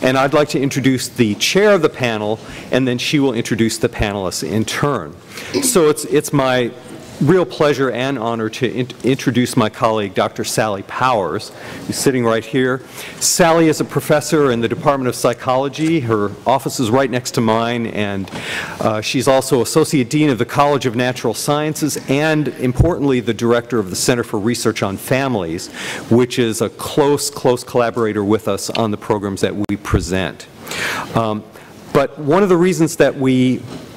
and I'd like to introduce the chair of the panel, and then she will introduce the panelists in turn. So it's my real pleasure and honor to introduce my colleague, Dr. Sally Powers, who's sitting right here. Sally is a professor in the Department of Psychology. Her office is right next to mine, and she's also Associate Dean of the College of Natural Sciences and, importantly, the Director of the Center for Research on Families, which is a close collaborator with us on the programs that we present. But one of the reasons that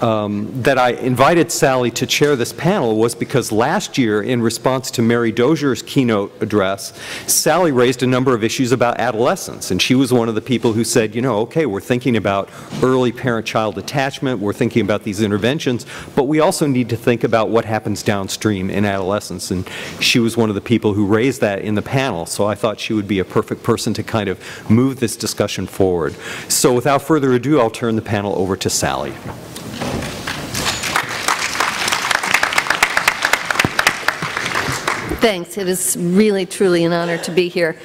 that I invited Sally to chair this panel was because last year, in response to Mary Dozier's keynote address, Sally raised a number of issues about adolescence, and she was one of the people who said, you know, okay, we're thinking about early parent-child attachment, we're thinking about these interventions, but we also need to think about what happens downstream in adolescence, and she was one of the people who raised that in the panel, so I thought she would be a perfect person to kind of move this discussion forward. So without further ado, I'll turn the panel over to Sally. Thanks. It is really, truly an honor to be here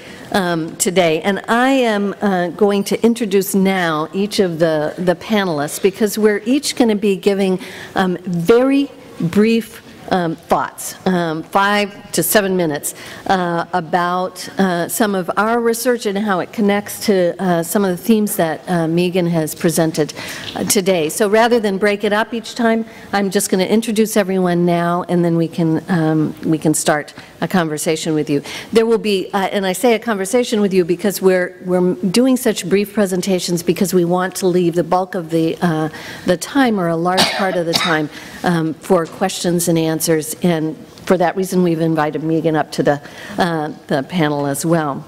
today. And I am going to introduce now each of the panelists, because we're each going to be giving very brief thoughts, 5 to 7 minutes, about some of our research and how it connects to some of the themes that Megan has presented today. So rather than break it up each time, I'm just going to introduce everyone now, and then we can start a conversation with you. There will be, and I say a conversation with you because we're doing such brief presentations because we want to leave the bulk of the time, or a large part of the time, for questions and answers, and for that reason we've invited Megan up to the panel as well.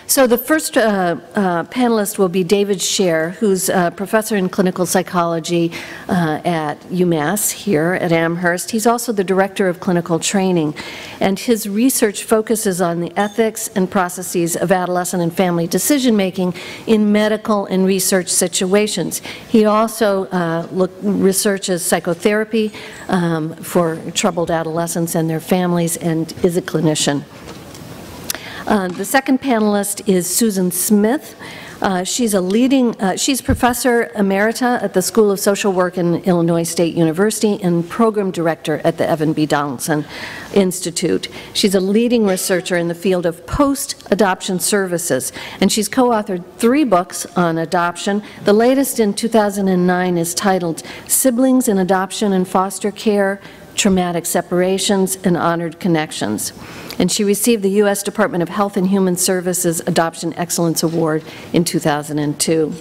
So the first panelist will be David Scher, who's a professor in clinical psychology at UMass here at Amherst. He's also the director of clinical training, and his research focuses on the ethics and processes of adolescent and family decision-making in medical and research situations. He also researches psychotherapy for troubled adolescents and their families, and is a clinician. The second panelist is Susan Smith. She's Professor Emerita at the School of Social Work in Illinois State University and Program Director at the Evan B. Donaldson Institute. She's a leading researcher in the field of post-adoption services, and she's co-authored 3 books on adoption. The latest in 2009 is titled Siblings in Adoption and Foster Care, Traumatic Separations, and Honored Connections. And she received the U.S. Department of Health and Human Services Adoption Excellence Award in 2002.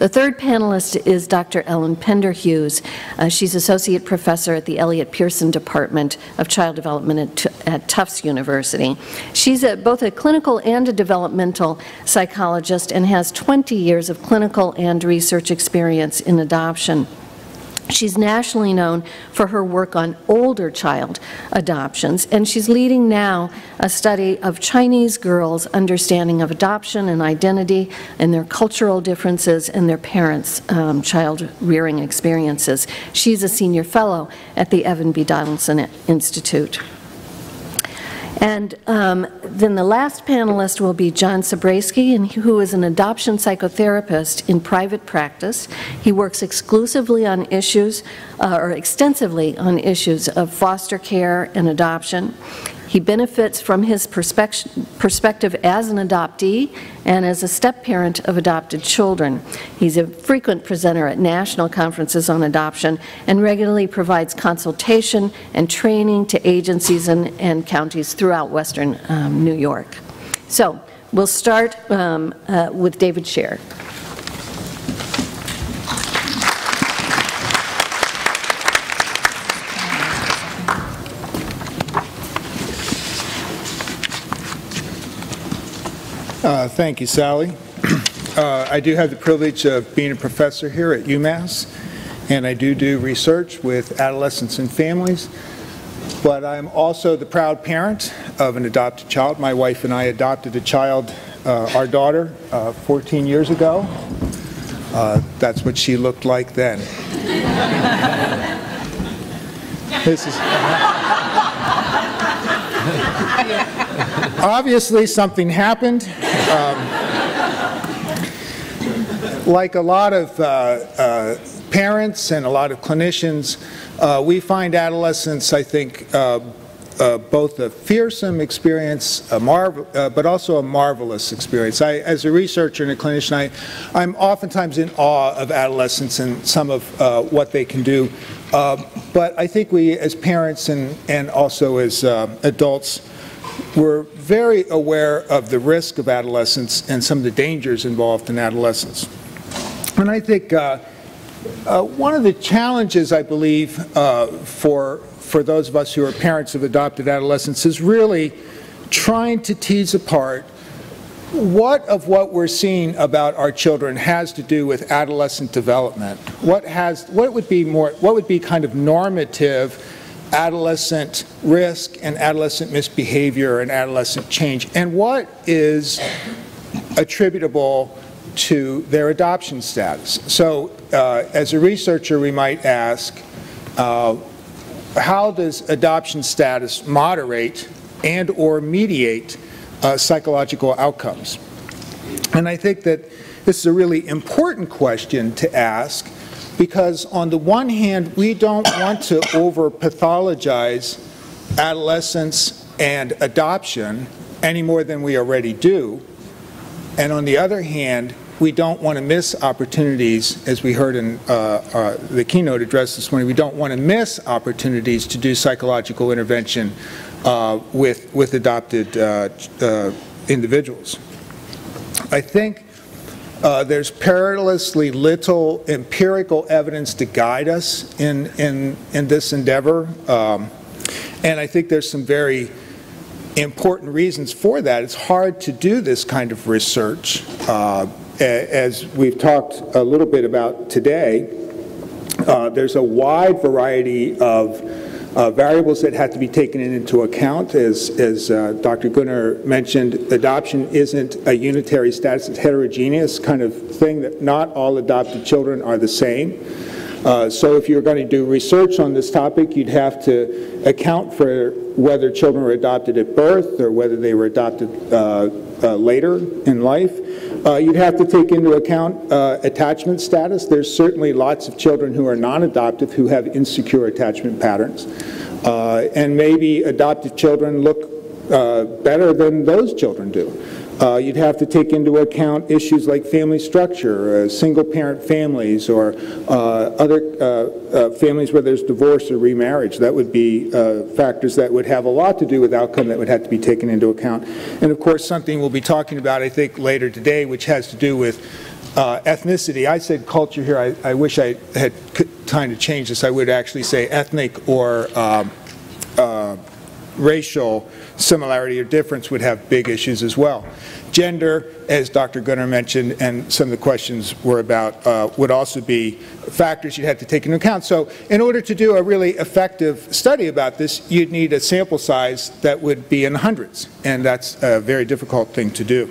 The third panelist is Dr. Ellen Pinderhughes. She's Associate Professor at the Elliott Pearson Department of Child Development at Tufts University. She's both a clinical and a developmental psychologist and has 20 years of clinical and research experience in adoption. She's nationally known for her work on older child adoptions, and she's leading now a study of Chinese girls' understanding of adoption and identity and their cultural differences and their parents' child rearing experiences. She's a senior fellow at the Evan B. Donaldson Institute. And then the last panelist will be John Sobraske, who is an adoption psychotherapist in private practice. He works exclusively on issues, or extensively on issues of foster care and adoption. He benefits from his perspective as an adoptee and as a step-parent of adopted children. He's a frequent presenter at national conferences on adoption and regularly provides consultation and training to agencies and counties throughout Western New York. So we'll start with David Scher. Thank you, Sally. I do have the privilege of being a professor here at UMass, and I do research with adolescents and families, but I'm also the proud parent of an adopted child. My wife and I adopted a child, our daughter, 14 years ago. That's what she looked like then. This is... Obviously, something happened. like a lot of parents and a lot of clinicians, we find adolescence, I think, both a fearsome experience, but also a marvelous experience. As a researcher and a clinician, I'm oftentimes in awe of adolescents and some of what they can do. But I think we, as parents and also as adults, we're very aware of the risk of adolescence and some of the dangers involved in adolescence. And I think one of the challenges, I believe, for those of us who are parents of adopted adolescents is really trying to tease apart what of what we're seeing about our children has to do with adolescent development. What would be kind of normative adolescent risk and adolescent misbehavior and adolescent change, and what is attributable to their adoption status. So as a researcher, we might ask, how does adoption status moderate and or mediate psychological outcomes? And I think that this is a really important question to ask, because on the one hand, we don't want to over-pathologize adolescence and adoption any more than we already do. And on the other hand, we don't want to miss opportunities, as we heard in the keynote address this morning, we don't want to miss opportunities to do psychological intervention with adopted individuals. I think there's perilously little empirical evidence to guide us in this endeavor. And I think there's some very important reasons for that. It's hard to do this kind of research. As we've talked a little bit about today, there's a wide variety of variables that have to be taken into account. As Dr. Gunnar mentioned, adoption isn't a unitary status, it's heterogeneous kind of thing, that not all adopted children are the same. So if you're going to do research on this topic, you'd have to account for whether children were adopted at birth or whether they were adopted later in life. You'd have to take into account attachment status. There's certainly lots of children who are non-adoptive who have insecure attachment patterns. And maybe adopted children look better than those children do. You'd have to take into account issues like family structure, single-parent families, or other families where there's divorce or remarriage. That would be factors that would have a lot to do with outcome that would have to be taken into account. And of course, something we'll be talking about, I think, later today, which has to do with ethnicity. I said culture here. I wish I had time to change this. I would actually say ethnic or racial similarity or difference would have big issues as well. Gender, as Dr. Gunnar mentioned, and some of the questions were about, would also be factors you'd have to take into account. So in order to do a really effective study about this, you'd need a sample size that would be in hundreds, and that's a very difficult thing to do.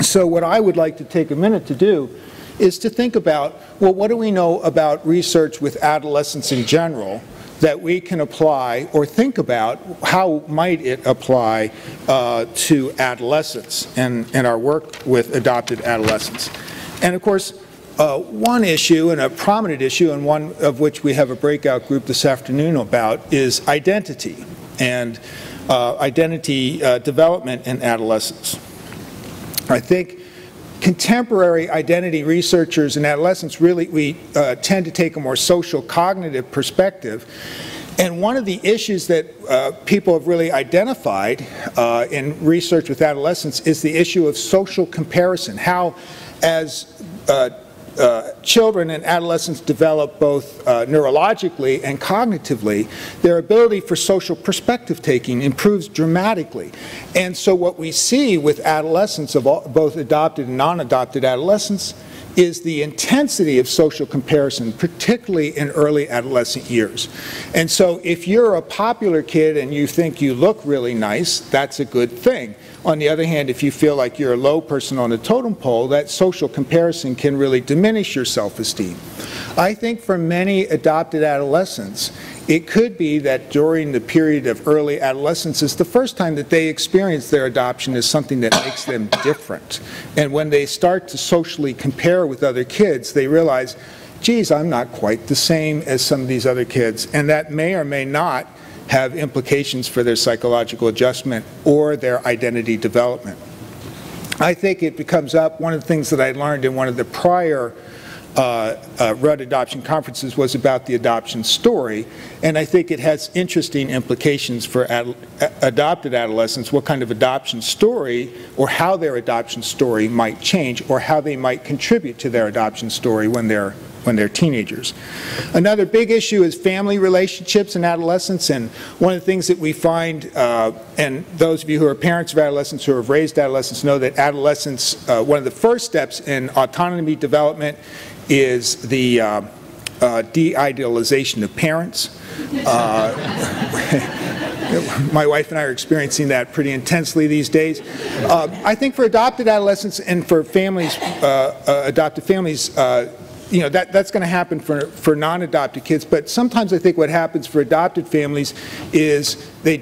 So what I would like to take a minute to do is to think about, well, what do we know about research with adolescents in general that we can apply or think about how might it apply to adolescents and our work with adopted adolescents. And of course, one issue, and a prominent issue, and one of which we have a breakout group this afternoon about, is identity and identity development in adolescence. I think contemporary identity researchers in adolescence really, we tend to take a more social cognitive perspective. And one of the issues that people have really identified in research with adolescents is the issue of social comparison. How, as children and adolescents develop both neurologically and cognitively, their ability for social perspective taking improves dramatically. And so what we see with adolescents, of both adopted and non-adopted adolescents, is the intensity of social comparison, particularly in early adolescent years. And so if you're a popular kid and you think you look really nice, that's a good thing. On the other hand, if you feel like you're a low person on the totem pole, that social comparison can really diminish your self-esteem. I think for many adopted adolescents, it could be that during the period of early adolescence is the first time that they experience their adoption as something that makes them different. And when they start to socially compare with other kids, they realize, geez, I'm not quite the same as some of these other kids. And that may or may not have implications for their psychological adjustment or their identity development. I think it becomes up, one of the things that I learned in one of the prior Rudd adoption conferences was about the adoption story, and I think it has interesting implications for adopted adolescents, what kind of adoption story or how their adoption story might change or how they might contribute to their adoption story when they're teenagers. Another big issue is family relationships in adolescence, and one of the things that we find, and those of you who are parents of adolescents who have raised adolescents know that adolescence, one of the first steps in autonomy development is the de-idealization of parents. My wife and I are experiencing that pretty intensely these days. I think for adopted adolescents and for families, adopted families, you know, that's going to happen for non-adopted kids, but sometimes I think what happens for adopted families is they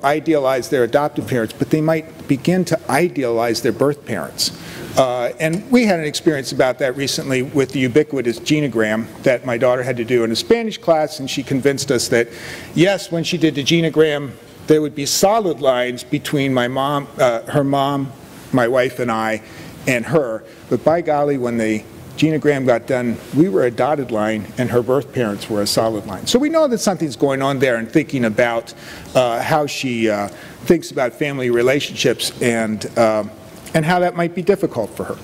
idealize their adopted parents, but they might begin to idealize their birth parents. And we had an experience about that recently with the ubiquitous genogram that my daughter had to do in a Spanish class, and she convinced us that, yes, when she did the genogram, there would be solid lines between my mom, her mom, my wife and I, and her, but by golly, when the genogram got done, we were a dotted line and her birth parents were a solid line. So we know that something's going on there in thinking about how she thinks about family relationships and how that might be difficult for her.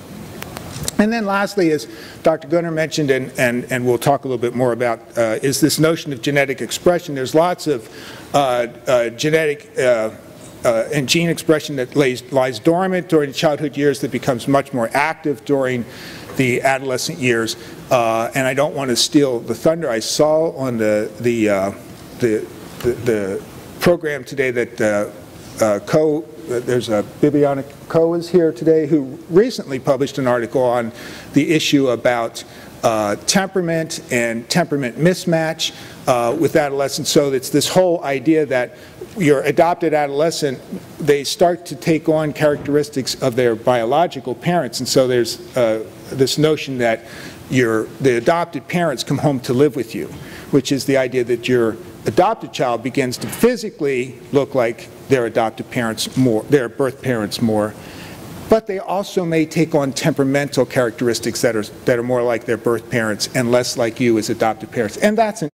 And then lastly, as Dr. Gunnar mentioned, and we'll talk a little bit more about, is this notion of genetic expression. There's lots of genetic and gene expression that lies dormant during the childhood years that becomes much more active during the adolescent years, and I don't want to steal the thunder. I saw on the program today that there's a Bibiana Coe is here today who recently published an article on the issue about temperament and temperament mismatch with adolescents. So it's this whole idea that your adopted adolescent, they start to take on characteristics of their biological parents, and so there's this notion that the adopted parents come home to live with you, which is the idea that your adopted child begins to physically look like their adopted parents more, their birth parents more, but they also may take on temperamental characteristics that are more like their birth parents and less like you as adopted parents, and that's an